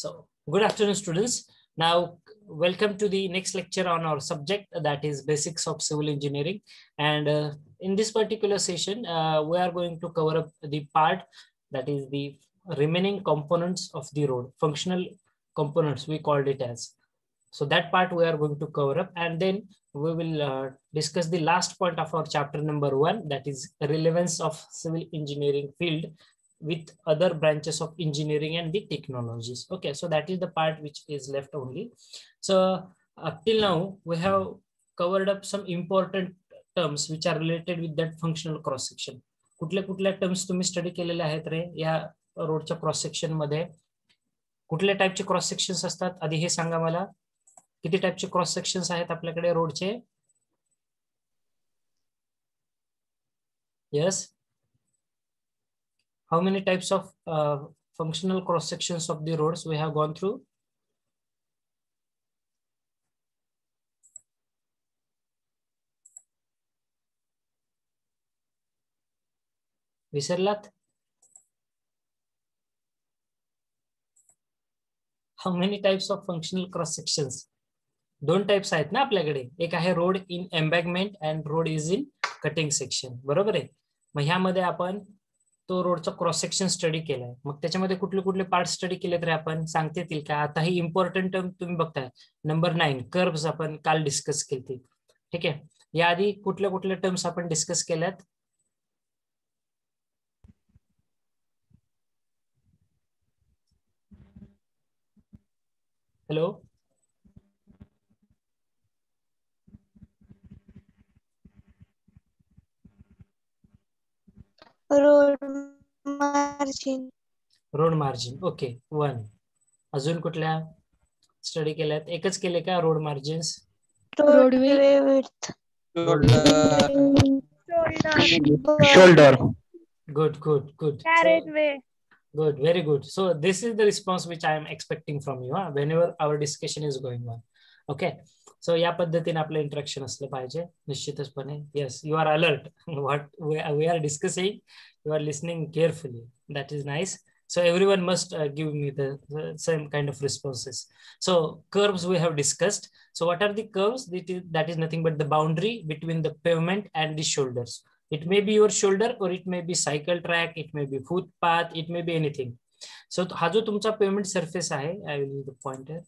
So, good afternoon, students. Now, welcome to the next lecture on our subject, that is basics of civil engineering. And in this particular session, we are going to cover up the part that is the remaining components of the road, functional components, we called it as. So that part we are going to cover up, and then we will discuss the last point of our chapter number 1, that is relevance of civil engineering field with other branches of engineering and the technologies. Okay, so that is the part which is left only. So up till now we have covered up some important terms which are related with that functional cross section. कुठल्या कुठल्या terms तुम्ही study केलेले आहेत रे या रोडच्या cross section मध्ये? कुठल्या टाइपचे क्रॉस सेक्शन्स असतात आधी हे सांगा मला. किती टाइपचे क्रॉस सेक्शन्स आहेत आपल्याकडे रोडचे? Yes, how many types of functional cross sections of the roads we have gone through? विसरलात? How many types of functional cross sections? दोन टाइप्स आहेत ना आपल्याकडे. एक आहे road in embankment and road is in cutting section. बरोबर आहे. मग ह्यामध्ये आपण तो रोडचा क्रॉस सेक्शन स्टडी केलाय. मग त्याच्यामध्ये कुठले कुठले पार्ट स्टडी केले तर आपण सांगता येतील का? आता ही इम्पॉर्टंट टर्म तुम्ही बघताय. नंबर 9 कर्व्स आपण काल डिस्कस केली. ठीक आहे. याआधी कुठल्या कुठल्या टर्म्स आपण डिस्कस केल्यात? Hello, road margin. Road margin. Okay, 1. अजून कुठल्या स्टडी केल्यात? एकच केले का road margins? Roadway width. Shoulder. Good, good, good. Carriageway. Good, very good. So this is the response which I am expecting from you whenever our discussion is going on. Okay. So या पद्धतीने आपलं interaction असलं पाहिजे निश्चितपणे. Yes, you are alert. What we are discussing, you are listening carefully. That is nice. So everyone must give me the same kind of responses. So curves we have discussed. So what are the curves? That is nothing but the boundary between the pavement and the shoulders. It may be your shoulder or it may be cycle track, it may be footpath, it may be anything. So हा जो तुमचा payment surface आहे, I will use the pointer.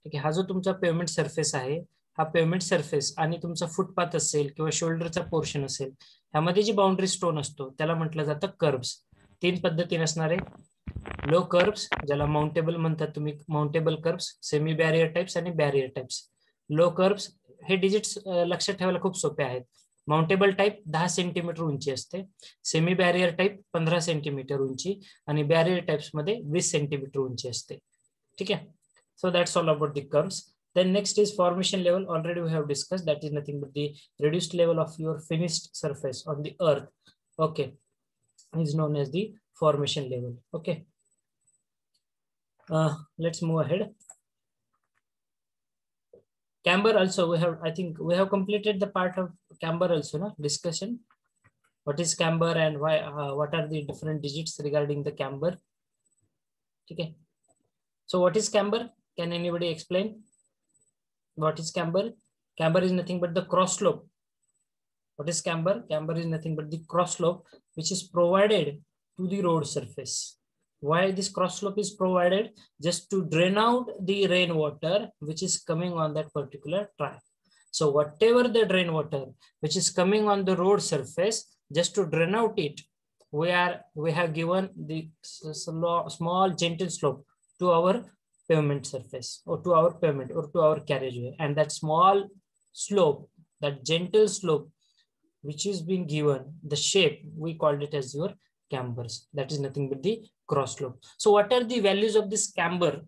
ठीक आहे. हा जो तुमचा payment surface आहे, हा पेमेंट सरफेस आणि तुमचा फुटपाथ असेल किंवा शोल्डरचा पोर्शन असेल, ह्यामध्ये जी बाउंड्री स्टोन असतो त्याला म्हटलं जातं कर्व्स. 3 पद्धतीने असणार आहे. लो कर्व्स, ज्याला माउंटेबल म्हणतात तुम्ही, mountable curves, semi barrier types आणि बॅरियर टाइप्स. लो कर्व्स हे डिजिट्स लक्षात ठेवायला खूप सोपे आहेत. माउंटेबल टाइप 10 सेंटीमीटर उंची असते, सेमी बॅरियर टाइप 15 सेंटीमीटर उंची आणि बॅरियर टाइप्स मध्ये 20 सेंटीमीटर उंची असते. ठीक आहे. So that's all about the curves. Then next is formation level. Already we have discussed, that is nothing but the reduced level of your finished surface on the earth. Okay, is known as the formation level. Okay, let's move ahead. Camber also we have, I think we have completed the part of camber also, no discussion. What is camber and why? What are the different digits regarding the camber? Okay, so what is camber? Can anybody explain what is camber? Camber is nothing but the cross slope. What is camber? Camber is nothing but the cross slope which is provided to the road surface. Why this cross slope is provided? Just to drain out the rainwater which is coming on that particular track. So whatever the rainwater which is coming on the road surface, just to drain out it, we have given the small gentle slope to our pavement surface or to our pavement or to our carriageway, and that small slope, that gentle slope which is being given the shape, we called it as your cambers. That is nothing but the cross slope. So what are the values of this camber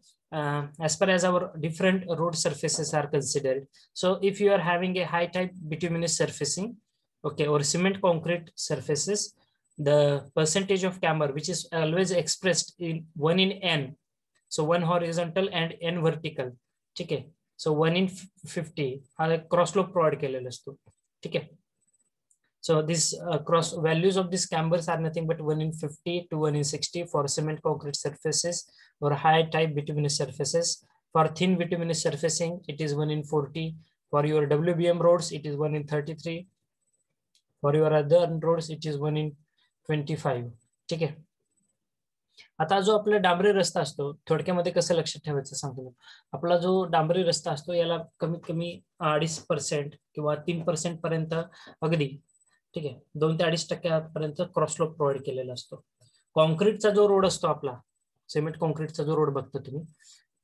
as far as our different road surfaces are considered? So if you are having a high type bituminous surfacing, okay, or cement concrete surfaces, the percentage of camber which is always expressed in 1 in n. So 1 horizontal and n vertical. ठीक आहे. So 1 in 50 हा cross slope provide केलेला असतो. ठीक आहे. So this cross values of these cambers are nothing but 1 in 50 to 1 in 60 for cement concrete surfaces or high type bituminous surfaces. For thin bituminous surfacing, it is 1 in 40. For your WBM roads, it is 1 in 33. For your other roads, it is 1 in 25. ठीक आहे. आता जो आपला डांबरी रस्ता असतो, थोडक्यामध्ये कसं लक्षात ठेवायचं सांगतो. आपला जो डांबरी रस्ता असतो याला कमीत कमी 2.5% किंवा 3% पर्यंत अगदी ठीक आहे 2 ते 2.5% पर्यंत क्रॉसस्लोप प्रोव्हाइड केलेला असतो. कॉन्क्रीटचा जो रोड असतो आपला, सिमेंट कॉन्क्रीटचा जो रोड बघतो तुम्ही,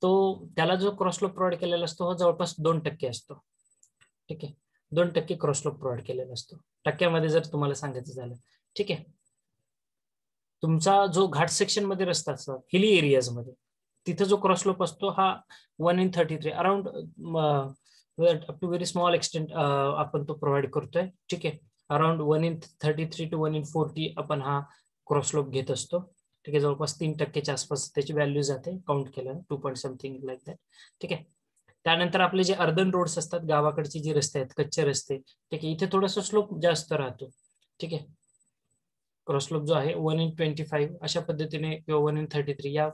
तो त्याला जो क्रॉसस्लोप प्रोव्हाइड केलेला असतो हा जवळपास 2% असतो. ठीक आहे, 2% क्रॉसस्लोप प्रोव्हाइड केलेला असतो टक्क्यामध्ये जर तुम्हाला सांगायचं झालं. ठीक आहे, तुमचा जो घाट सेक्शन मध्ये रस्ता असतो हिली एरियाज मध्ये, तिथे जो क्रॉसस्लोप असतो हा 1 in 33 around up to very small extent आपण तो प्रोव्हाइड करतोय. ठीक आहे, अराउंड 1 in 33 टू 1 in 40 आपण हा क्रॉसस्लोप घेत असतो. ठीक आहे, जवळपास 3%च्या आसपास त्याची व्हॅल्यू जाते काउंट केलं 2 point something लाईक दॅट. ठीक आहे, त्यानंतर आपले जे अर्बन रोड्स असतात, गावाकडचे जे रस्ते आहेत, कच्चे रस्ते, ठीक आहे, इथे थोडासा स्लोप जास्त राहतो. ठीक आहे, क्रॉसस्लोप जो आहे 1 in 25 अशा पद्धतीने किंवा 1 in 33 या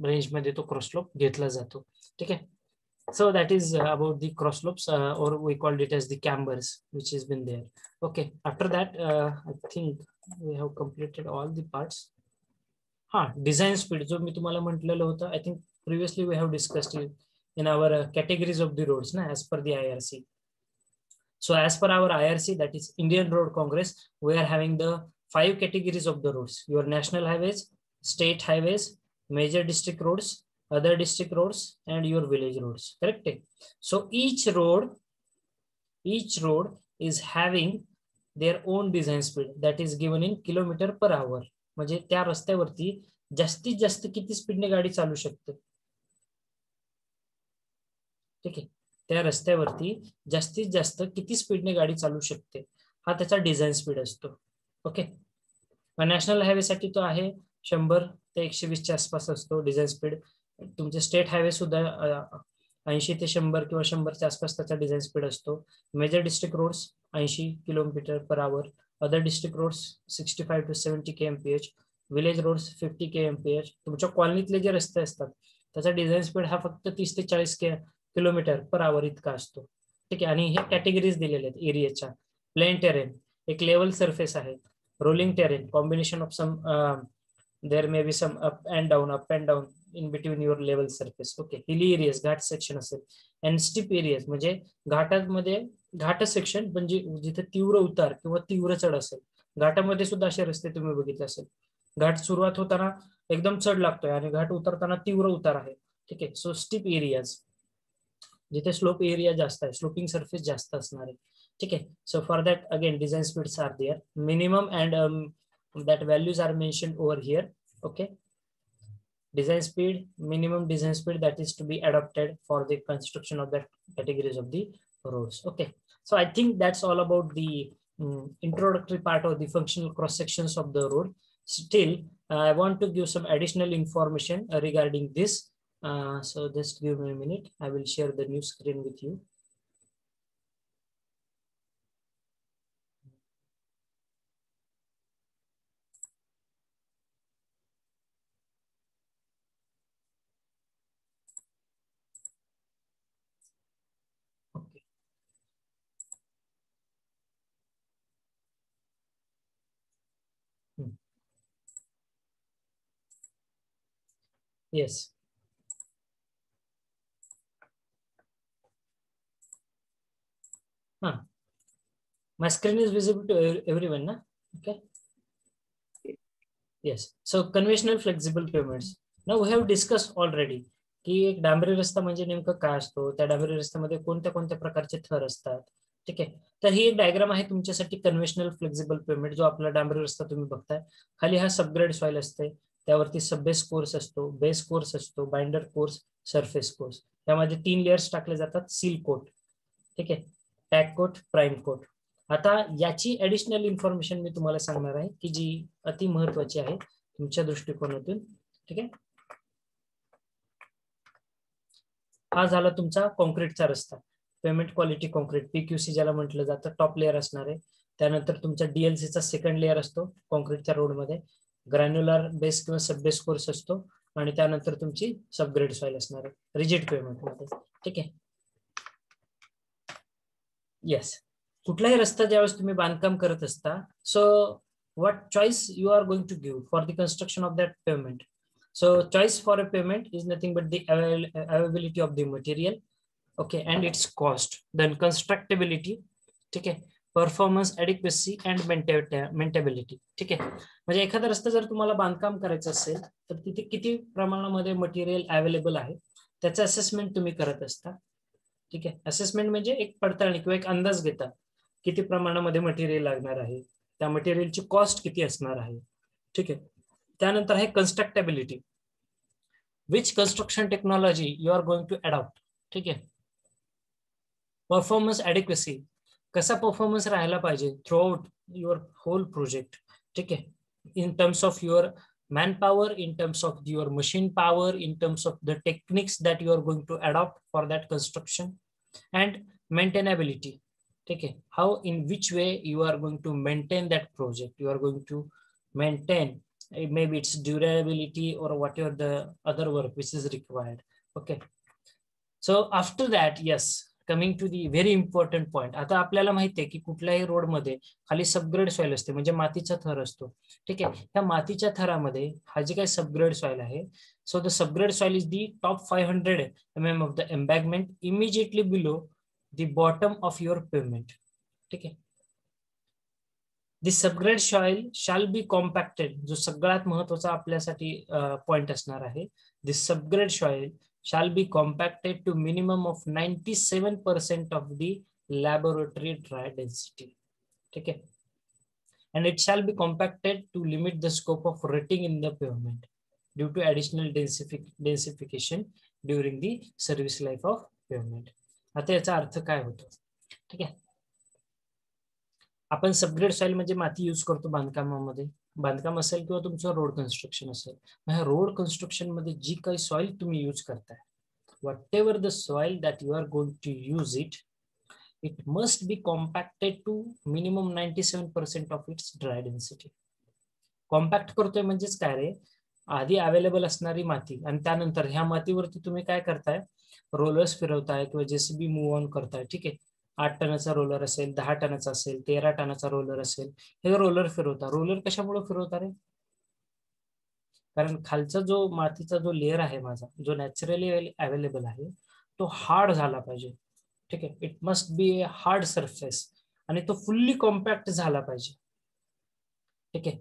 रेंज मध्ये तो क्रॉसस्लोप घेतला जातो. ठीक आहे, so that is about the cross slopes or we called it as the cambers which has been there. Okay, after that I think we have completed all the parts. Design speed जो मी तुम्हाला म्हटलेलं होतं, I think previously we have discussed it in our categories of the roads na, as per the IRC. So as per our IRC, that is Indian Road Congress, we are having the 5 categories of the roads: your national highways, state highways, major district roads, other district roads, and your village roads. Correct? So each road is having their own design speed that is given in kilometer per hour. म्हणजे त्या रस्त्यावरती जास्तीत जास्त किती स्पीडने गाडी चालू शकते. ठीक आहे, त्या रस्त्यावरती जास्तीत जास्त किती स्पीडने गाडी चालू शकते हा त्याचा डिझाईन स्पीड असतो. ओके, नॅशनल हायवे साठी तो आहे 100 ते 120 आसपास असतो डिझाईन स्पीड. तुमचे स्टेट हायवे सुद्धा 80 ते 100 किंवा 100च्या आसपास त्याचा डिझाईन स्पीड असतो. Major district roads 80 kilometre per hour, other district roads 65 to 70 kmph, village roads 50 kmph. तुमच्या कॉलनीतले जे रस्ते असतात त्याचा डिझाईन स्पीड हा फक्त 30 ते 40 किलोमीटर पर आवर इतका असतो. ठीक आहे, आणि हे कॅटेगरीज दिलेले आहेत एरियाच्या. प्लेन टेरेन, एक लेवल सरफेस आहे. Rolling terrain, combination of some there may be some up and down in between your level surface. Okay, hilly areas ghat section असेल, अँड स्टिप एरियाज म्हणजे घाटामध्ये घाट सेक्शन म्हणजे जिथे तीव्र उतार किंवा तीव्र चढ असेल. घाटामध्ये सुद्धा असे रस्ते तुम्ही बघितले असेल, घाट सुरुवात होताना एकदम चढ लागतोय आणि घाट उतरताना तीव्र उतार आहे. ठीक आहे, सो स्टिप एरियाज जिथे स्लोप एरिया जास्त आहे, स्लोपिंग सरफेस जास्त असणार आहे. ठीक आहे, so for that again design speeds are there, minimum and that values are mentioned over here. Okay, design speed, minimum design speed that is to be adopted for the construction of that categories of the roads. Okay, so I think that's all about the introductory part of the functional cross sections of the road. Still, I want to give some additional information regarding this. So just give me a minute. I will share the new screen with you. Yes. My screen is visible to everyone, na? Okay. Yes. So conventional flexible pavements. Now we have discussed already की एक डांबरी रस्ता म्हणजे नेमकं काय असतो, त्या डांबरी रस्त्यामध्ये कोणत्या कोणत्या प्रकारचे थर असतात. ठीक आहे, तर ही एक डायग्राम आहे तुमच्यासाठी कन्व्हेन्शनल फ्लेक्झिबल पेमेंट. जो आपला डांबरी रस्ता तुम्ही बघताय, खाली हा सबग्रेड सॉइल असते, त्यावरती सबबेस कोर्स असतो, बेस कोर्स असतो, बाइंडर कोर्स, सरफेस कोर्स. त्यामध्ये 3 लेयर्स टाकले जातात. सील कोट, ठीक आहे, टॅग कोट, प्राइम कोट. आता याची ऍडिशनल इन्फॉर्मेशन मी तुम्हाला सांगणार आहे की जी अति महत्वाची आहे तुमच्या दृष्टिकोनातून. ठीक आहे, हा झाला तुमचा कॉन्क्रीटचा रस्ता, पेमेंट क्वालिटी कॉन्क्रीट, पीक्यूसी ज्याला म्हटलं जातं, टॉप लेअर असणार आहे. त्यानंतर तुमचा डीएलसीचा सेकंड लेअर असतो कॉन्क्रीटच्या रोडमध्ये, ग्रॅन्युलर बेस किंवा सब बेस कोर्स असतो, आणि त्यानंतर तुमची सबग्रेड सॉइल असणार रिजिड पेमेंट मध्ये. ठीक आहे. येस, कुठलाही रस्ता ज्यावेळेस तुम्ही बांधकाम करत असता, so what choice you are going to give for the construction of that pavement? So choice for a pavement is nothing but the availability of the material, okay, and its cost, then constructability, ठीक आहे, performance, adequacy and maintainability. ठीक आहे. म्हणजे एखादा रस्ता जर तुम्हाला बांधकाम करायचं असेल तर तिथे किती प्रमाणामध्ये मटेरियल अवेलेबल आहे त्याचं असेसमेंट तुम्ही करत असता. ठीक आहे. असेसमेंट म्हणजे एक पडताळणी किंवा एक अंदाज घेता किती प्रमाणामध्ये मटेरियल लागणार आहे, त्या मटेरियलची कॉस्ट किती असणार आहे. ठीक आहे. त्यानंतर आहे constructability, which construction technology you are going to adopt. ठीक आहे. परफॉर्मन्स ॲडिक्वेसी, कसा परफॉर्मन्स राहायला पाहिजे throughout your whole project. ठीक आहे. In terms of your manpower, in terms of your machine power, in terms of the techniques that you are going to adopt for that construction, and maintainability. ठीक आहे. How in which way you are going to maintain that project, you are going to maintain maybe its durability or whatever the other work which is required. Okay, so after that, yes, coming to the very important point. आता आपल्याला माहिती आहे की कुठल्याही road मध्ये खाली subgrade soil असते, म्हणजे मातीचा थर असतो. ठीक आहे. त्या मातीच्या थरामध्ये हा जे काही सबग्रेड सॉइल आहे, so the subgrade soil is the top 500 mm of the embankment immediately below the bottom of your pavement. ठीक आहे. This subgrade soil shall be compacted, जो सगळ्यात महत्त्वाचा आपल्यासाठी पॉइंट असणार आहे. This subgrade soil shall be compacted to minimum of 97% of the laboratory dry density. ठीक आहे. And it shall be compacted to limit the scope of rutting in the pavement due to additional densification during the service life of pavement. आता याचा अर्थ काय होतो? ठीक आहे. आपण सबग्रेड सॉइल म्हणजे माती यूज करतो बांधकामामध्ये, बांधकाम असेल किंवा तुमचं रोड कन्स्ट्रक्शन असेल. ह्या रोड कन्स्ट्रक्शन मध्ये जी काही सॉइल तुम्ही यूज करताय, whatever the soil that you are going to use it, it must be compacted to minimum 97% of its dry density. Compact करतोय म्हणजेच काय रे, आधी अवेलेबल असणारी माती आणि त्यानंतर ह्या मातीवरती तुम्ही काय करताय, रोलर्स फिरवताय किंवा जेसीबी मूव्ह ऑन करताय. ठीक आहे. 8 टनाचा रोलर असेल, 10 टनाचा असेल, 13 टनाचा रोलर असेल, हे रोलर फिरवता. रोलर कशामुळे फिरवता रे? कारण खालचा जो मातीचा जो लेअर आहे माझा, जो नॅचरली अवेलेबल आहे, तो हार्ड झाला पाहिजे. ठीक आहे. It must B a hard surface आणि तो फुल्ली कॉम्पॅक्ट झाला पाहिजे. ठीक आहे.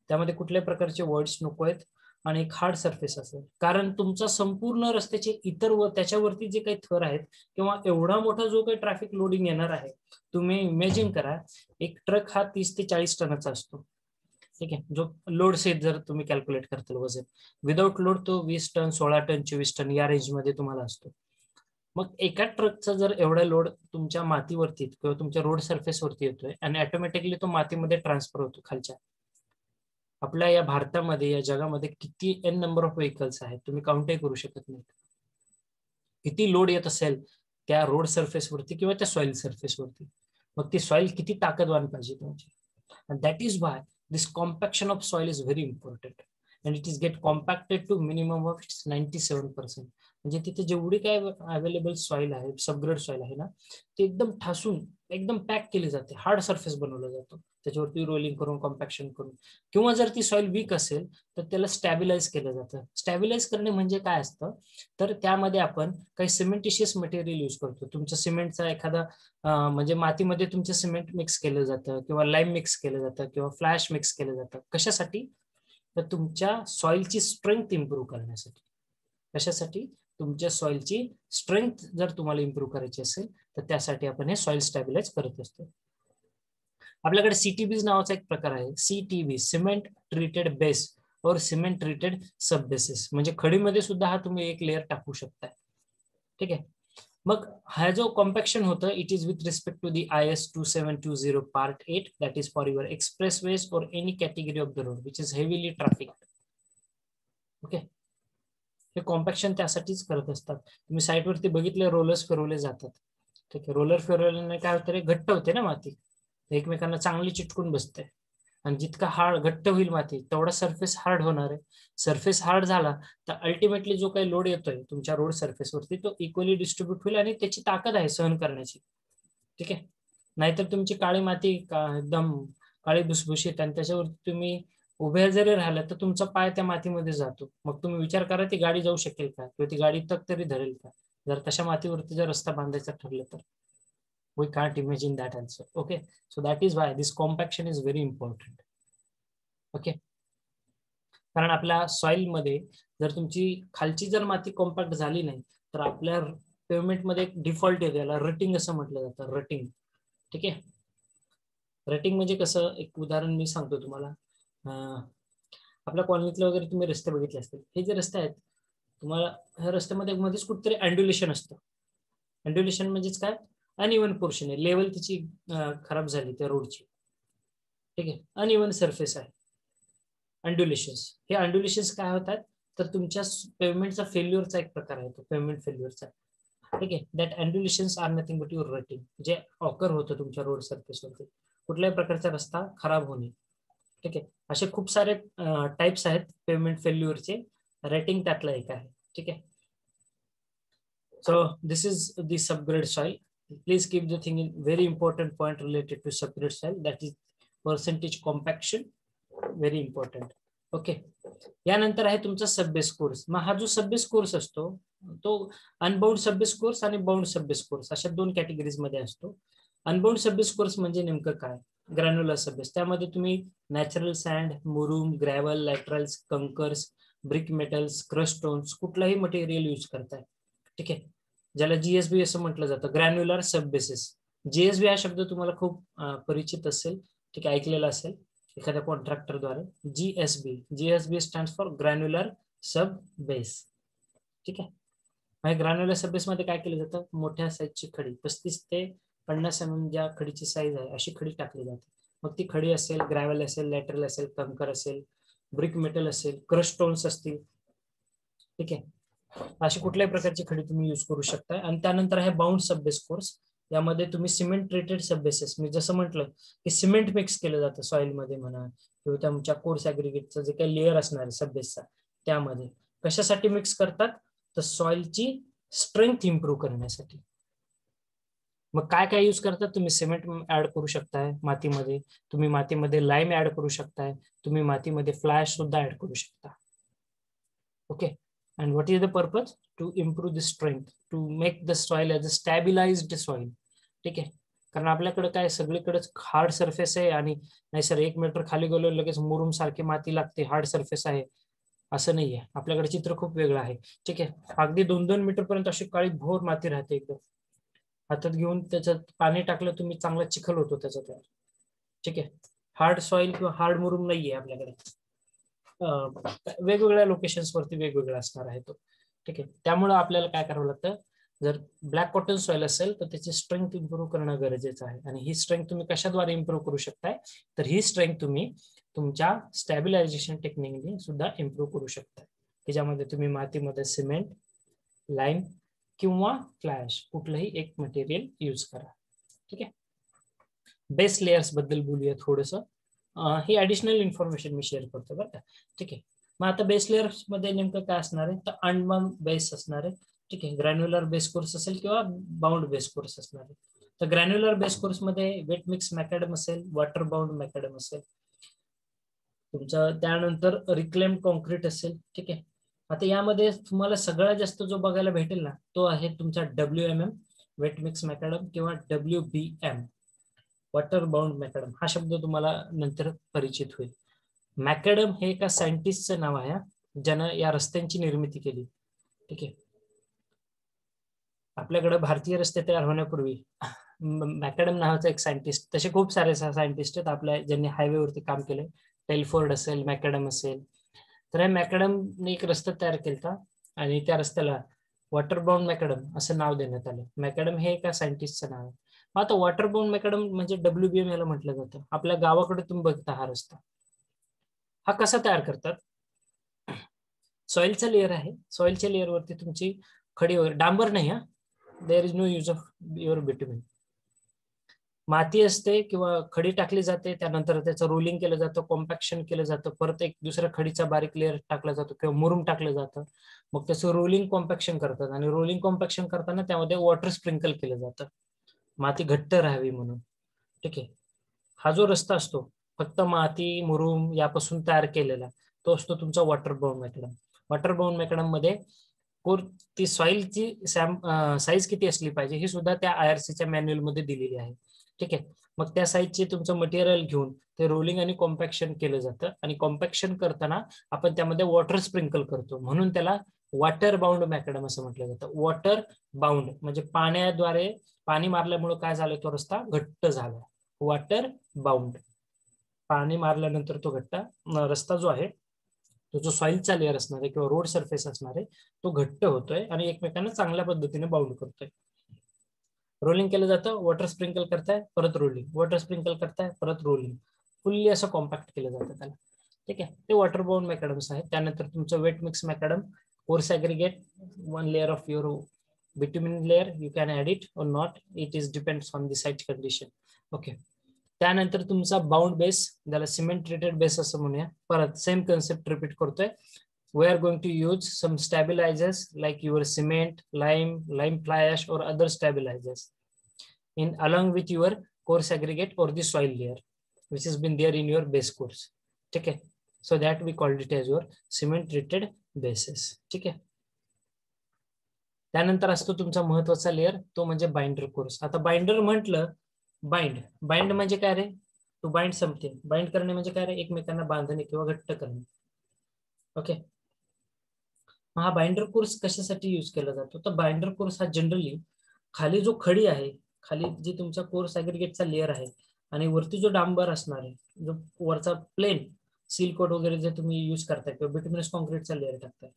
त्यामध्ये कुठल्याही प्रकारचे वर्ड्स नको आहेत आणि एक हार्ड सरफेस असेल, कारण तुमचा संपूर्ण रस्त्याचे इतर व त्याच्यावरती जे काही थर आहेत किंवा एवढा मोठा जो काही ट्रॅफिक लोडिंग येणार आहे, तुम्ही इमॅजिन करा एक ट्रक हा 30 ते 40 टनाचा असतो. ठीक आहे. जो लोड सेट जर तुम्ही कॅल्क्युलेट करताल वजन, विदाउट लोड तो 20 टन, 16 टन, 24 टन या रेंजमध्ये तुम्हाला असतो. मग एका ट्रकचा जर एवढा लोड तुमच्या मातीवरती किंवा तुमच्या रोड सरफेसवरती येतोय आणि ऑटोमॅटिकली तो मातीमध्ये ट्रान्सफर होतो खालच्या. आपल्या या भारतामध्ये, या जगामध्ये किती एन नंबर ऑफ व्हेकल्स आहेत, तुम्ही काउंटही करू शकत नाही. किती लोड येत असेल त्या रोड सरफेसवरती किंवा त्या सॉइल सरफेसवरती, मग ती सॉइल किती ताकदवान पाहिजे तुमची. and that is why this compaction of soil is very important and it is get compacted to minimum of 97%. म्हणजे तिथे जेवढी काय अवेलेबल सॉइल आहे, सबग्रेड सॉइल आहे ना, ते एकदम ठासून एकदम पॅक केली जाते, हार्ड सरफेस बनवलं जातं, त्याच्यावरती रोलिंग करून, कॉम्पॅक्शन करून. किंवा जर ती सॉइल वीक असेल तर त्याला स्टॅबिलाइज केलं जातं. स्टॅबिलाइज करणे म्हणजे काय असतं, तर त्यामध्ये आपण काही सिमेंटिशियस मटेरियल यूज करतो. तुमच्या सिमेंटचा एखादा म्हणजे मातीमध्ये तुमचं सिमेंट मिक्स केलं जातं किंवा लाईम मिक्स केलं जातं किंवा फ्लॅश मिक्स केलं जातं. कशासाठी? तर तुमच्या सॉइलची स्ट्रेंथ इम्प्रूव्ह करण्यासाठी. कशासाठी? तुमच्या सॉइलची स्ट्रेंथ जर तुम्हाला इम्प्रूव्ह करायची असेल तर त्यासाठी आपण हे सॉइल स्टॅबिलाइज करत असतो. आपल्याकडे सीटीबीज नावाचा एक प्रकार आहे. सीटीबी, सिमेंट ट्रीटेड बेस और सिमेंट ट्रीटेड सब बेसिस, म्हणजे खडीमध्ये सुद्धा हा तुम्ही एक लेअर टाकू शकताय. ठीक आहे. मग हा जो कॉम्पॅक्शन होतं, it is with respect to the IS 2720 part 8, that is for your expressways और any category of the road which is heavily traffic. Okay. हे कॉम्पॅक्शन त्यासाठीच करत असतात. तुम्ही साईटवरती बघितले रोलर्स फिरवले जातात. ठीक आहे. रोलर फिरवल्याने काय होतं रे, घट्ट होते ना माती. एकमेकांना चांगली चिटकून बसते. आणि जितका हार्ड घट्ट होईल माती तेवढा सरफेस हार्ड होणार आहे. सरफेस हार्ड झाला तर अल्टिमेटली जो काही लोड येतोय तुमच्या रोड सरफेसवरती तो इक्वली डिस्ट्रीब्यूट होईल आणि त्याची ताकद आहे सहन करण्याची. ठीक आहे. नाहीतर तुमची काळी माती एकदम काळी भुसभुशीत आणि त्याच्यावरती तुम्ही उभ्या जरी राहिला तर तुमचा पाय त्या मातीमध्ये जातो. मग तुम्ही विचार करा ती गाडी जाऊ शकेल का किंवा ती गाडी तक तरी धरेल का जर तशा मातीवरती जर रस्ता बांधायचा ठरलं तर. We can't imagine that also. Okay, so that is why this compaction is very important. Okay, कारण आपल्या सॉइल मध्ये जर तुमची खालची जर माती कॉम्पॅक्ट झाली नाही तर आपल्या पेव्हमेंट मध्ये एक डिफॉल्ट येतो, याला रटिंग असं म्हटलं जातं. रटिंग. ठीक आहे. रटिंग म्हणजे कसं, एक उदाहरण मी सांगतो तुम्हाला. आपल्या कॉलनीतले वगैरे तुम्ही रस्ते बघितले असतील. हे जे रस्ते आहेत तुम्हाला ह्या रस्त्यामध्ये मध्येच कुठेतरी अँड्युलेशन असतं. अँड्युलेशन म्हणजेच काय, अनइव्हन पोर्शन आहे, लेवल त्याची खराब झाली त्या रोडची. ठीक आहे. अनइव्हन सरफेस आहे. अँड्युलेशन्स. हे अँड्युलेशन्स काय होतात तर तुमच्या पेव्हमेंटचा फेल्युअरचा एक प्रकार आहे तो, पेव्हमेंट फेल्युअरचा. ठीक आहे. That undulations are nothing but your rutting, जे ऑकर होतं तुमच्या रोड सरफेसवरती कुठल्याही प्रकारचा रस्ता खराब होणे. ठीक आहे. असे खूप सारे टाइप्स आहेत पेव्हमेंट फेल्युअरचे. रेटिंग त्यातला एक आहे. ठीक आहे. So this is the subgrade soil. Please keep the thing in very important point related to subgrade soil, that is percentage compaction, very important. Okay. यानंतर आहे तुमचा सबबेस कोर्स. मग हा जो सबबेस कोर्स असतो तो अनबाउंड सबबेस कोर्स आणि bound subbase course अशा दोन कॅटेगरीज मध्ये असतो. अनबाउंड सबबेस कोर्स म्हणजे नेमकं काय, ग्रॅन्युलर सबबेस. त्यामध्ये तुम्ही नॅचरल सँड, मुरुम, ग्रॅव्हल, लॅटरल्स, कंकर्स, ब्रिक मेटल्स, क्रस्ट स्टोन्स कुठलाही मटेरियल यूज करताय. ठीक आहे. ज्याला जीएसबी असं म्हटलं जातं, ग्रॅन्युलर सबबेसेस. जीएसबी हा शब्द तुम्हाला खूप परिचित असेल. ठीक आहे. ऐकलेला असेल एखाद्या कॉन्ट्रॅक्टरद्वारे. GSB stands for granular sub base. ठीक आहे. ग्रॅन्युलर सब बेस मध्ये काय केलं जातं, मोठ्या साईजची खडी 35 ते 50 mm ज्या खडीची साईज आहे अशी खडी टाकली जाते. मग ती खडी असेल, ग्रॅव्हल असेल, लॅटरल असेल, कंकर असेल, ब्रिक मेटल असेल, क्रश स्टोन्स असतील. ठीक आहे. अशी कुठल्याही प्रकारची खडी तुम्ही युज करू शकता. आणि त्यानंतर आहे बाउंड सबबेस कोर्स. यामध्ये तुम्ही सिमेंट ट्रीटेड सबबेसेस, मी जसं म्हटलं की सिमेंट मिक्स केलं जातं सॉइल मध्ये म्हणा किंवा तुमच्या कोर्स ऍग्रिगेटचं जे काही लेअर असणार आहे सबबेसचा त्यामध्ये. कशासाठी मिक्स करतात तर सॉइलची स्ट्रेंथ इम्प्रूव्ह करण्यासाठी. मग काय काय यूज करतात, तुम्ही सिमेंट ऍड करू शकताय मातीमध्ये, तुम्ही मातीमध्ये लाईम ऍड करू शकताय, तुम्ही मातीमध्ये फ्लाय ऍश सुद्धा ऍड करू शकता. Okay. And what is the purpose? To improve the strength, to make the soil as a stabilized soil. ठीक आहे. कारण आपल्याकडे काय सगळीकडेच हार्ड सरफेस आहे आणि नाही सर 1 मीटर खाली गेलो लगेच मुरुम सारखी माती लागते, हार्ड सरफेस आहे असं नाहीये. आपल्याकडे चित्र खूप वेगळं आहे. ठीक आहे. अगदी 2-2 मीटर पर्यंत अशी काळी भोर माती राहते. एकदम हातात घेऊन त्याच्यात पाणी टाकलं तुम्ही चांगला चिखल होतो त्याच्यात. ठीक आहे. हार्ड सॉइल किंवा हार्ड मुरुम नाहीये आपल्याकडे. वेगवेगळ्या लोकेशन्स वरती वेगवेगळा असणार आहे तो. ठीक आहे. त्यामुळे आपल्याला काय करावं लागतं, जर ब्लॅक कॉटन सॉइल असेल तर त्याची स्ट्रेंथ इम्प्रूव्ह करणं गरजेचं आहे. आणि ही स्ट्रेंथ तुम्ही कशाद्वारे इम्प्रूव्ह करू शकताय तर ही स्ट्रेंथ तुम्ही तुमच्या स्टॅबिलायझेशन टेक्निकने सुद्धा इम्प्रूव्ह करू शकताय, की ज्यामध्ये तुम्ही मातीमध्ये सिमेंट, लाईम किंवा फ्लॅश कुठलंही एक मटेरियल यूज करा. ठीक आहे. बेस लेयर्स बद्दल बोलूया थोडंसं. ही ऍडिशनल इन्फॉर्मेशन मी शेअर करतो बरं का. ठीक आहे. मग आता बेस लेयर्स मध्ये नेमकं काय असणार आहे तर अनबाउंड बेस असणार आहे. ठीक आहे. ग्रॅन्युलर बेस कोर्स असेल किंवा बाउंड बेस कोर्स असणार आहे. तर ग्रॅन्युलर बेस कोर्स मध्ये वेट मिक्स मॅकॅडम असेल, वॉटर बाउंड मॅकॅडम असेल तुमचं, त्यानंतर रिक्लेम्ड कॉन्क्रीट असेल. ठीक आहे. आता यामध्ये तुम्हाला सगळ्यात जास्त जो बघायला भेटेल ना तो आहे तुमचा WMM वेट मिक्स मॅकॅडम किंवा WBM वॉटर बाउंड मॅकॅडम. हा शब्द तुम्हाला नंतर परिचित होईल. मॅकॅडम हे एका सायंटिस्टचं नाव आहे ज्यानं या रस्त्यांची निर्मिती केली. ठीक आहे. आपल्याकडे भारतीय रस्ते तयार होण्यापूर्वी मॅकॅडम नावाचा एक सायंटिस्ट, तसे खूप सारे सायंटिस्ट आहेत आपल्या ज्यांनी हायवेवरती काम केलंय. टेलफोर्ड असेल, मॅकॅडम असेल. तर या मॅकॅडमने एक रस्ता तयार केला आणि त्या रस्त्याला वॉटर बाउंड मॅकॅडम असं नाव देण्यात आलं. मॅकॅडम हे एका सायंटिस्टचं नाव आहे. आता वॉटर बाउंड मॅकॅडम म्हणजे WBM याला म्हटलं जातं. आपल्या गावाकडे तुम्ही बघता हा रस्ता, हा कसा तयार करतात, सॉइलचा लेअर आहे. सॉइलच्या लेअरवरती तुमची खडी वगैरे, डांबर नाही हा, there is no use of your bitumen. माती असते किंवा खडी टाकली जाते, त्यानंतर त्याचं रोलिंग केलं जातं, कॉम्पॅक्शन केलं जातं, परत एक दुसऱ्या खडीचा बारीक लेअर टाकला जातो किंवा मुरुम टाकलं जातं, मग त्याचं रोलिंग कॉम्पॅक्शन करतात आणि रोलिंग कॉम्पॅक्शन करताना त्यामध्ये वॉटर स्प्रिंकल केलं जातं माती घट्ट राहावी म्हणून. ठीक आहे. हा जो रस्ता असतो फक्त माती मुरुम यापासून तयार केलेला तो असतो तुमचा वॉटर बाउंड मॅकडम. वॉटर बाउंड मॅकडम मध्ये ती सॉइलची साईज किती असली पाहिजे ही सुद्धा त्या IRCच्या मॅन्युअल मध्ये दिलेली आहे. ठीक आहे. मग त्या साईजचे तुमचं मटेरियल घेऊन ते रोलिंग आणि कॉम्पॅक्शन केलं जातं आणि कॉम्पॅक्शन करताना आपण त्यामध्ये वॉटर स्प्रिंकल करतो म्हणून त्याला वॉटर बाउंड मॅकडम असं म्हटलं जातं. वॉटर बाउंड म्हणजे पाण्याद्वारे पाणी मारल्यामुळे काय झालं तो रस्ता घट्ट झाला. वॉटर बाउंड पाणी मारल्यानंतर तो घट्ट रस्ता जो आहे तो जो सॉइलचा लेअर असणार आहे किंवा रोड सरफेस असणार आहे तो घट्ट होतोय आणि एकमेकांना चांगल्या पद्धतीने बाउंड करतोय. रोलिंग केलं जातं, वॉटर स्प्रिंकल करताय परत रोलिंग, वॉटर स्प्रिंकल करताय परत रोलिंग, फुल्ली असं कॉम्पॅक्ट केलं जातं त्याला. ठीक आहे. ते वॉटर बाउंड मॅकडम्स आहेत. त्यानंतर तुमचं wet mix macadam, coarse aggregate, 1 layer of your bitumen layer, you can add it or not, it is depends on the site condition. Okay. त्यानंतर तुमचा बाउंड बेस, त्याला सिमेंट ट्रीटेड बेस असं म्हणूया. परत same concept repeat करतोय. We are going to use some stabilizers like your cement, lime fly ash or other stabilizers in along with your coarse aggregate or the soil layer which has been there in your base course. ठीक आहे. So that we called it as your cement treated bases. ठीक आहे. त्यानंतर असतो तुमचा महत्वाचा layer तो म्हणजे बाइंडर कोर्स. आता बाइंडर म्हटलं बाइंड म्हणजे काय रे, टू बाइंड समथिंग. बाइंड करणे म्हणजे काय रे, एकमेकांना बांधणे किंवा घट्ट करणे. ओके. हा बाइंडर कोर्स कशासाठी यूज केला जातो तर बाइंडर कोर्स हा जनरली खाली जो खडी आहे, खाली जी तुमचा कोर्स ॲग्रिगेटचा लेअर आहे आणि वरती जो डांबर असणार आहे, जो वरचा प्लेन सील कोट वगैरे जे तुम्ही यूज करताय किंवा बिटुमिनस कॉन्क्रीटचा लेअर टाकताय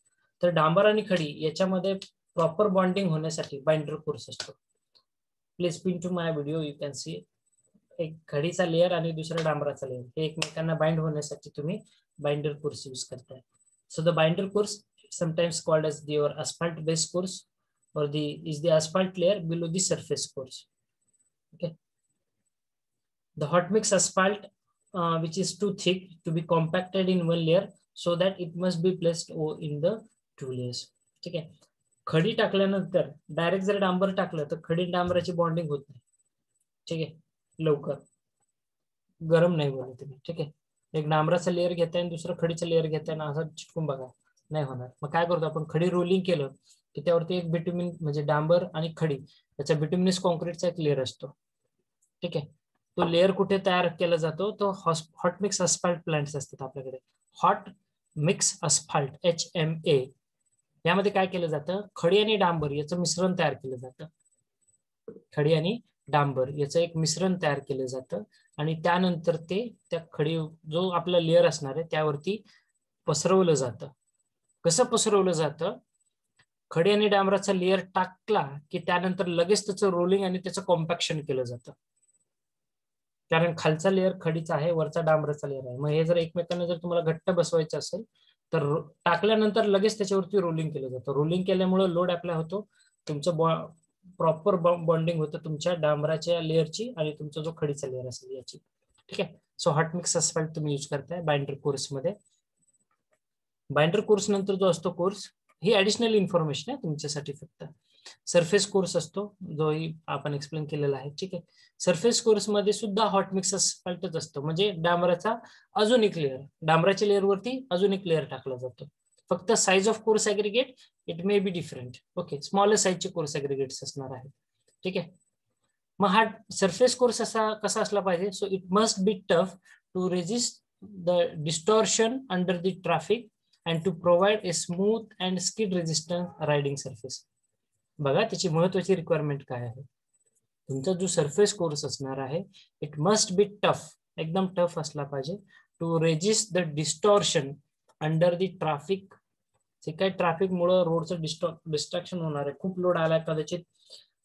तर डांबर आणि खडी याच्यामध्ये प्रॉपर बॉन्डिंग होण्यासाठी बाइंडर कोर्स असतो. Please pin to my video you can see एक खडीचा लेअर आणि दुसरा डांबराचा लेअर हे एकमेकांना बाइंड होण्यासाठी तुम्ही बाइंडर कोर्स यूज करताय. So the binder course sometimes called as your asphalt base course or is the asphalt layer below the surface course. Okay. The hot mix asphalt which is too thick to be compacted in one layer so that it must be placed in the 2 layers. ठीक आहे. खडी टाकल्यानंतर direct जर डांबर टाकलं तर खडी डांबराची bonding होत नाही. ठीक आहे. लवकर गरम नाही बोलत तुम्ही. ठीक आहे. एक डांबराचा लेअर घेताय आणि दुसरं खडीचा लेअर घेताय ना असं चिटकून बघा नाही होणार. मग काय करतो आपण खडी रोलिंग केलं की त्यावरती एक बिटुमिन म्हणजे डांबर आणि खडी त्याचा बिटुमिनस कॉन्क्रीटचा एक लेअर असतो. ठीक आहे. तो लेअर कुठे तयार केला जातो तो हॉट मिक्स अस्फाल्ट प्लांट्स असतात आपल्याकडे. हॉट मिक्स अस्फाल्ट HMA यामध्ये काय केलं जातं खडी आणि डांबर याचं मिश्रण तयार केलं जातं. खडी आणि डांबर याचं एक मिश्रण तयार केलं जातं आणि त्यानंतर ते त्या खडी जो आपला लेअर असणार आहे त्यावरती पसरवलं जातं. कसं पसरवलं जातं, खडी आणि डांबराचा लेअर टाकला की त्यानंतर लगेच त्याचं रोलिंग आणि त्याचं कॉम्पॅक्शन केलं जातं. कारण खालचा लेअर खडीचा आहे, वरचा डांबराचा लेअर आहे. मग हे जर एकमेकांना जर तुम्हाला घट्ट बसवायचं असेल तर टाकल्यानंतर लगेच त्याच्यावरती रोलिंग केलं जातं. रोलिंग केल्यामुळे लोड अप्लाय होतो, तुमचं प्रॉपर बॉन्डिंग होतं तुमच्या डांबराच्या लेअरची आणि तुमचा जो खडीचा लेअर असेल याची. ठीक आहे. सो हॉट मिक्स अस्फाल्ट तुम्ही यूज करताय बाइंडर कोर्स मध्ये. बाइंडर कोर्स नंतर जो असतो कोर्स ही ऍडिशनल इन्फॉर्मेशन आहे तुमच्यासाठी. फक्त सरफेस कोर्स असतो जो आपण एक्सप्लेन केलेला आहे. ठीक आहे. सरफेस कोर्स मध्ये सुद्धा हॉट मिक्स अस्फाल्टच असतो म्हणजे डांबराचा अजून एक लेअर, डांबराच्या लेअर वरती अजून एक लेअर टाकला जातो. फक्त size of coarse aggregate it may be different. Okay. Smaller साइजचे कोर्स ॲग्रिगेट्स असणार आहेत. ठीक आहे. मग हा सरफेस कोर्स असा कसा असला पाहिजे, so it must be tough to resist the distortion under the traffic and to provide a smooth and skid resistant riding surface. बघा त्याची महत्वाची रिक्वायरमेंट काय आहे. तुमचा जो सरफेस कोर्स असणार आहे इट मस्ट बी टफ, एकदम टफ असला पाहिजे to resist the distortion under the traffic. जे काही ट्रॅफिक मुळे रोडचं डिस्ट्रॅक्शन होणार आहे, खूप लोड आलाय कदाचित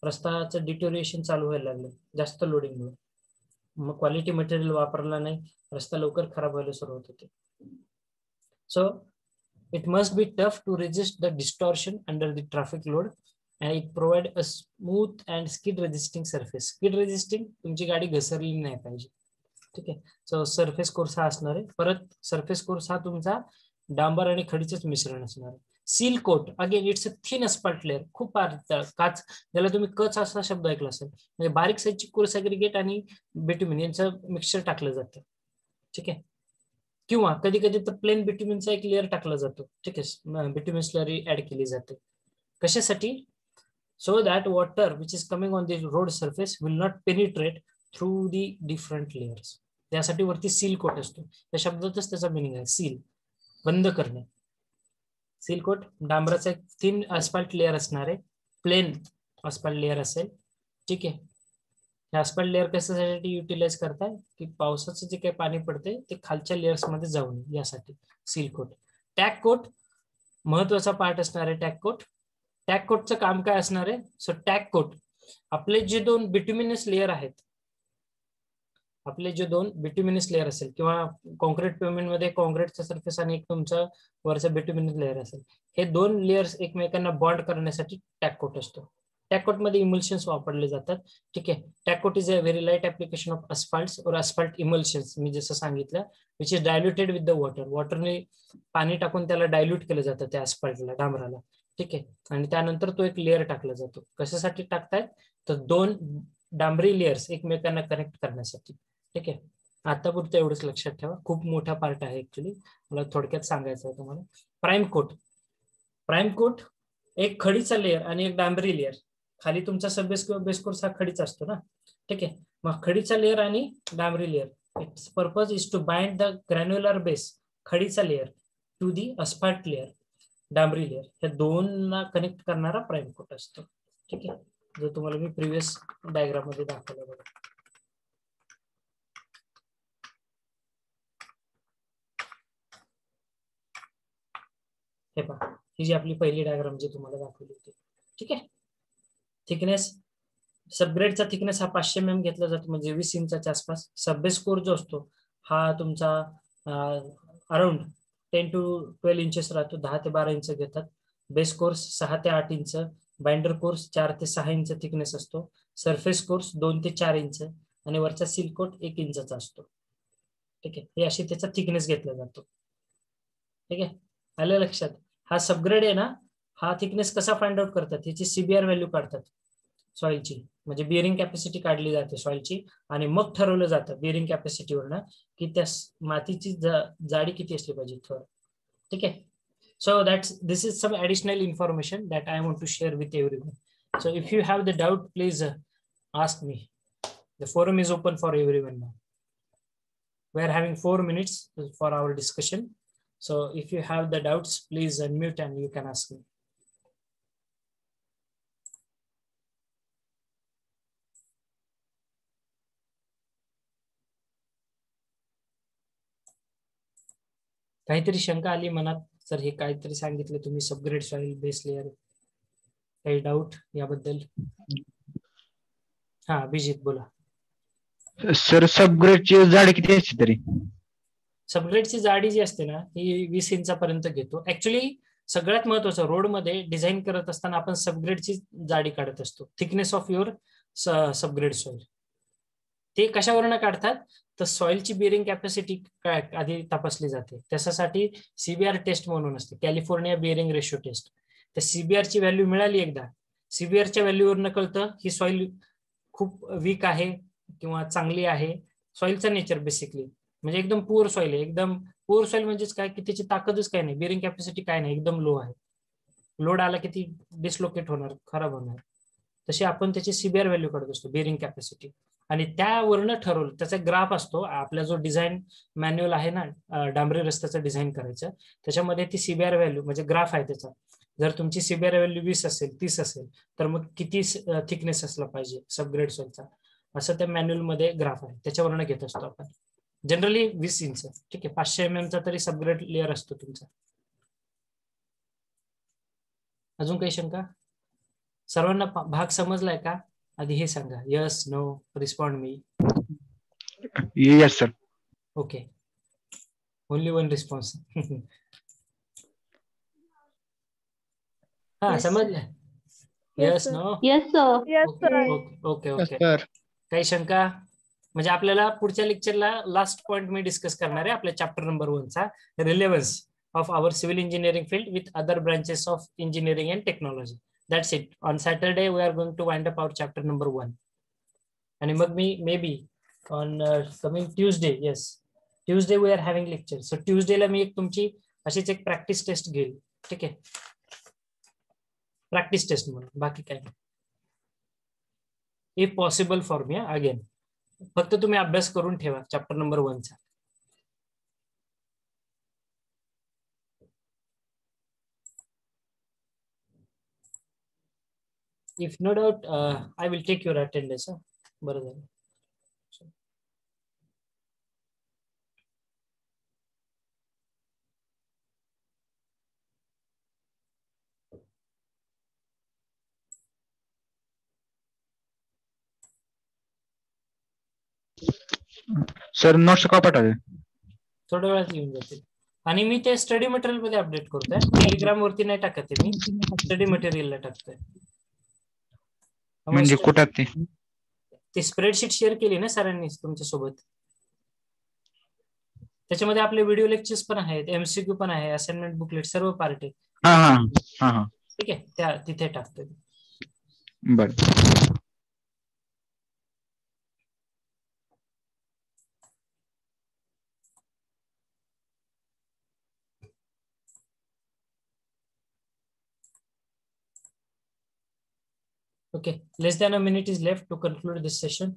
रस्त्याचं डिटोरिएशन चालू व्हायला लागलं जास्त लोडिंग मुळे, मग क्वालिटी मटेरियल वापरला नाही, रस्ता लवकर खराब व्हायला सुरुवात होते. So it must be tough to resist the distortion under the traffic load and it provide a smooth and skid resisting surface. Skid resisting तुमची गाडी घसरली नाही पाहिजे. ठीक आहे. सो सरफेस कोर्स हा असणार आहे. परत सरफेस कोर्स हा तुमचा डांबर आणि खडीचंच मिश्रण असणार आहे. Seal coat again it's a thin asphalt layer, खूप पातळ काच, ज्याला तुम्ही कच असा शब्द ऐकला असेल, म्हणजे बारीक साईजची कोर्स ऍग्रीगेट आणि बिट्युमिन यांचं मिक्सचर टाकलं जातं. ठीक आहे. किंवा कधी कधी तर प्लेन बिट्युमिनचा एक लेअर टाकला जातो. ठीक आहे. बिट्युमिन स्लरी ऍड केली जाते. कशासाठी? So that water which is coming on the road surface will not penetrate through the different layers. त्यासाठी वरती सील कोट असतो. त्या शब्दातच त्याचा मिनिंग आहे, सील, बंद करणे. सील कोट डांबराचा एक थिन अस्फाल्ट लेअर असणार आहे, प्लेन अस्फाल्ट लेअर असेल. ठीक आहे. हे अस्फाल्ट लेअर कशासाठी युटिलाइज करताय की पावसाचं जे काही पाणी पडते ते खालच्या लेयर्स मध्ये जाऊ नये यासाठी सील कोट. टॅग कोट महत्वाचा पार्ट असणार आहे. टॅग कोट, टॅग कोटचं काम काय असणार आहे? सो टॅग कोट आपले जे दोन बिट्युमिनस लेअर आहेत, आपले जे दोन बिट्युमिनस लेअर असेल किंवा कॉन्क्रीट पेव्हमेंट मध्ये कॉन्क्रीटचा सरफेस आणि एक तुमचा वरचा बिट्युमिनस लेअर असेल, हे दोन लेयर्स एकमेकांना बॉन्ड करण्यासाठी टॅग कोट असतो. टॅग कोट मध्ये इमल्शन्स वापरले जातात. ठीक आहे. Tack coat is a very light application of asphalt और अस्फाल्ट इमल्शन्स, मी जसं सांगितलं, which is diluted with the water. वॉटरने पाणी टाकून त्याला डायल्यूट केलं जातं त्या अस्फाल्टला, डांबराला. ठीक आहे. आणि त्यानंतर तो एक लेअर टाकला जातो. कशासाठी टाकतायत? तर दोन डांबरी लेयर्स एकमेकांना कनेक्ट करण्यासाठी. ठीक आहे. आतापुरतं एवढंच लक्षात ठेवा, खूप मोठा पार्ट आहे ऍक्च्युली, मला थोडक्यात सांगायचं आहे तुम्हाला. प्राईम कोट, प्राईम कोट एक खडीचा लेअर आणि एक डांबरी लेअर. खाली तुमचा सबबेस किंवा बेस कोर्स हा खडीचा असतो ना. ठीक आहे. मग खडीचा लेअर आणि डांबरी layer, its purpose is to bind the granular base, खडीचा layer, to the asphalt layer, डांबरी लेअर. या दोनला कनेक्ट करणारा प्राईम कोट असतो. ठीक आहे. जो तुम्हाला मी प्रिव्हियस डायग्राम मध्ये दाखवलं बघा. हे पहा, ही जी आपली पहिली डायग्राम जी तुम्हाला दाखवली होती. ठीक आहे. थिकनेस, सबग्रेडचा थिकनेस हा 500 mm घेतला जातो, म्हणजे 20 इंचाच्या आसपास. सबबेस कोर जो असतो हा तुमचा अराउंड 10 to 12 इंचेस राहतो, 10 ते 12 इंच घेतात. बेस कोर्स 6 ते 8 इंच, बाइंडर कोर्स 4 ते 6 इंच थिकनेस असतो, सरफेस कोर्स 2 ते 4 इंच आणि वरचा सील कोट 1 इंचाचा असतो. ठीक आहे. हे अशी त्याचा थिकनेस घेतला जातो. ठीक आहे. आलं लक्षात? हा सबग्रेड आहे ना, हा थिकनेस कसा फाइंड आउट करतात? ह्याची सीबीआर व्हॅल्यू काढतात सॉइलची, म्हणजे बिअरिंग कॅपॅसिटी काढली जाते सॉइलची, आणि मग ठरवलं जातं बिअरिंग कॅपॅसिटीवरनं की त्या मातीची जाडी किती असली पाहिजे, थर. ठीक आहे. So this is some additional information that I want to share with everyone. So if you have the doubt please ask me. The forum is open for everyone now. We are having 4 minutes for our discussion. So if you have the doubts, please unmute and you can ask me. काहीतरी शंका आली मनात, sir हे काहीतरी सांगितलं तुम्ही subgrade soil base layer, काही doubt याबद्दल? हा अभिजित बोला. सर सबग्रेडची जाडी किती असते तरी? सबग्रेडची जाडी जी असते ना ही 20 इंचापर्यंत घेतो. ऍक्च्युली सगळ्यात महत्वाचं, रोडमध्ये डिझाईन करत असताना आपण सबग्रेडची जाडी काढत असतो, thickness of your subgrade soil. ते कशावरनं काढतात? तर सॉइलची बिअरिंग कॅपॅसिटी काय आधी तपासली जाते. त्याच्यासाठी सीबीआर टेस्ट म्हणून असते, कॅलिफोर्निया बिअरिंग रेशो टेस्ट. त्या सीबीआरची व्हॅल्यू मिळाली एकदा, सीबीआरच्या व्हॅल्यूवरनं कळतं ही सॉइल खूप वीक आहे किंवा चांगली आहे. सॉइलचा नेचर बेसिकली म्हणजे एकदम पुअर सॉइल आहे. एकदम पुअर सॉइल म्हणजेच काय की त्याची ताकदच काय नाही, बिअरिंग कॅपॅसिटी काय नाही, एकदम लो आहे. लोड आला की ती डिसलोकेट होणार, खराब होणार. तशी आपण त्याची सीबीआर व्हॅल्यू काढत असतो, बिअरिंग कॅपॅसिटी, आणि त्यावरनं ठरवलं. त्याचा ग्राफ असतो आपला जो डिझाईन मॅन्युअल आहे ना डांबरी रस्त्याचं डिझाईन करायचं, त्याच्यामध्ये ती सीबीआर व्हॅल्यू म्हणजे ग्राफ आहे त्याचा. जर तुमची सीबीआर व्हॅल्यू 20 असेल, 30 असेल, तर मग किती थिकनेस असला पाहिजे सबग्रेड सॉइलचा, असं त्या मॅन्युअल मध्ये ग्राफ आहे, त्याच्यावरनं घेत असतो आपण. Generally 20 inch. ठीक आहे. 500 mm चा तरी सबग्रेड लेअर असतो तुमचा. अजून काही शंका? सर्वांना भाग समजलाय का? आधी हे सांगा, yes, no, respond me. Yes sir. Okay, only one response. हा समजलं. Yes no yes sir. Yes, okay sir. Okay Yes, okay sir. काही शंका? म्हणजे आपल्याला पुढच्या लेक्चरला लास्ट पॉइंट मी डिस्कस करणार आहे आपल्या चॅप्टर नंबर 1 चा, relevance of our civil engineering field with other branches of engineering and technology. That's it. On Saturday we are going to wind up our chapter number 1. आणि मग मी may be on coming Tuesday, yes Tuesday we are having lecture. So ट्यूजडेला मी एक तुमची अशीच एक practice taste घेईल. ठीक आहे, प्रॅक्टिस टेस्ट म्हणून, बाकी काय नाही. If possible for me again. फक्त तुम्ही अभ्यास करून ठेवा चॅप्टर नंबर 1 चा. If no doubt I will take your attendance. बरं झालं. सर नोट्स का पाठवले? थोड्या वेळात येऊन जातील. आणि मी ते स्टडी मटेरियल मध्ये अपडेट करतोय, टेलिग्राम वरती नाही टाकत आहे, मी स्टडी मटेरियलला टाकतोय. म्हणजे कुठं ते? ती स्प्रेडशीट शेअर केली ना सरांनी तुमच्या सोबत, त्याच्यामध्ये आपले व्हिडिओ लेक्चर्स पण आहेत, एमसीक्यू पण आहे, असाइनमेंट बुकलेट सर्व पार्ट आहे. हा हा हा हा. ठीक आहे, त्या तिथे टाकतोय. बर. Okay, less than a minute is left to conclude this session.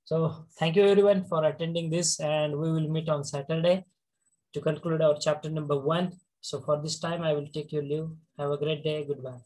So thank you everyone for attending this, and we will meet on Saturday to conclude our chapter number 1. So for this time, I will take your leave. Have a great day. Goodbye.